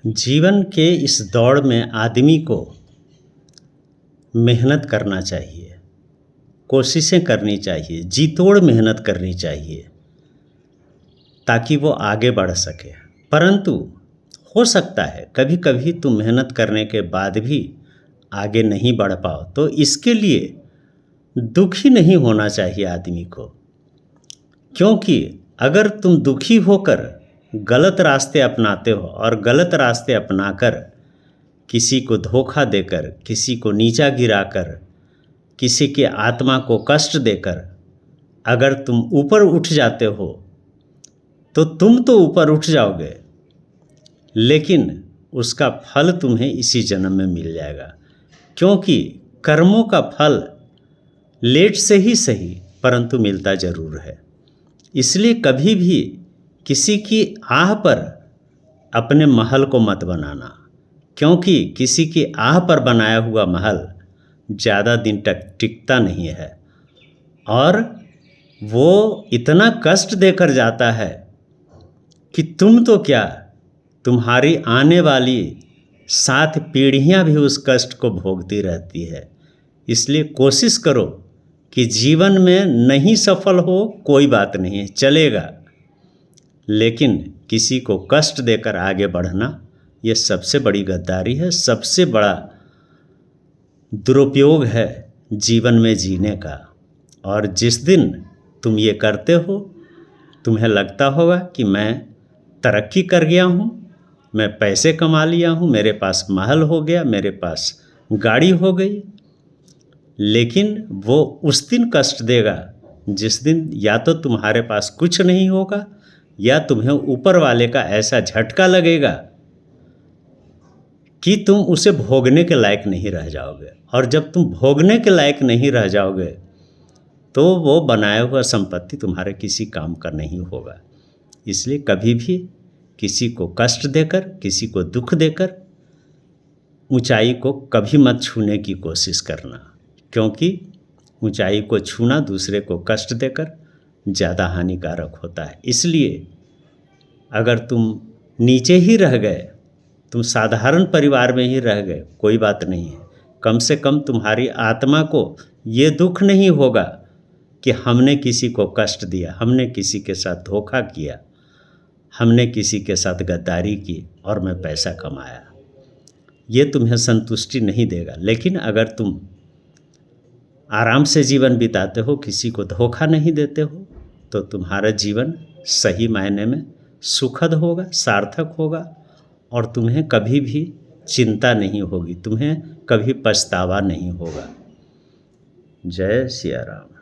जीवन के इस दौड़ में आदमी को मेहनत करना चाहिए, कोशिशें करनी चाहिए, जी तोड़ मेहनत करनी चाहिए ताकि वो आगे बढ़ सके। परंतु हो सकता है कभी कभी तुम मेहनत करने के बाद भी आगे नहीं बढ़ पाओ, तो इसके लिए दुखी नहीं होना चाहिए आदमी को। क्योंकि अगर तुम दुखी होकर गलत रास्ते अपनाते हो और गलत रास्ते अपनाकर किसी को धोखा देकर, किसी को नीचा गिराकर, किसी के आत्मा को कष्ट देकर अगर तुम ऊपर उठ जाते हो तो तुम तो ऊपर उठ जाओगे, लेकिन उसका फल तुम्हें इसी जन्म में मिल जाएगा। क्योंकि कर्मों का फल लेट से ही सही परंतु मिलता जरूर है। इसलिए कभी भी किसी की आह पर अपने महल को मत बनाना, क्योंकि किसी की आह पर बनाया हुआ महल ज़्यादा दिन तक टिकता नहीं है और वो इतना कष्ट देकर जाता है कि तुम तो क्या, तुम्हारी आने वाली 7 पीढ़ियां भी उस कष्ट को भोगती रहती है। इसलिए कोशिश करो कि जीवन में नहीं सफल हो कोई बात नहीं है, चलेगा, लेकिन किसी को कष्ट देकर आगे बढ़ना ये सबसे बड़ी गद्दारी है, सबसे बड़ा दुरुपयोग है जीवन में जीने का। और जिस दिन तुम ये करते हो तुम्हें लगता होगा कि मैं तरक्की कर गया हूँ, मैं पैसे कमा लिया हूँ, मेरे पास महल हो गया, मेरे पास गाड़ी हो गई, लेकिन वो उस दिन कष्ट देगा जिस दिन या तो तुम्हारे पास कुछ नहीं होगा या तुम्हें ऊपर वाले का ऐसा झटका लगेगा कि तुम उसे भोगने के लायक नहीं रह जाओगे। और जब तुम भोगने के लायक नहीं रह जाओगे तो वो बनाया हुआ संपत्ति तुम्हारे किसी काम का नहीं होगा। इसलिए कभी भी किसी को कष्ट देकर, किसी को दुख देकर ऊंचाई को कभी मत छूने की कोशिश करना, क्योंकि ऊंचाई को छूना दूसरे को कष्ट देकर ज़्यादा हानिकारक होता है। इसलिए अगर तुम नीचे ही रह गए, तुम साधारण परिवार में ही रह गए, कोई बात नहीं है, कम से कम तुम्हारी आत्मा को ये दुख नहीं होगा कि हमने किसी को कष्ट दिया, हमने किसी के साथ धोखा किया, हमने किसी के साथ गद्दारी की और मैं पैसा कमाया। ये तुम्हें संतुष्टि नहीं देगा। लेकिन अगर तुम आराम से जीवन बिताते हो, किसी को धोखा नहीं देते हो, तो तुम्हारा जीवन सही मायने में सुखद होगा, सार्थक होगा और तुम्हें कभी भी चिंता नहीं होगी, तुम्हें कभी पछतावा नहीं होगा। जय सिया राम।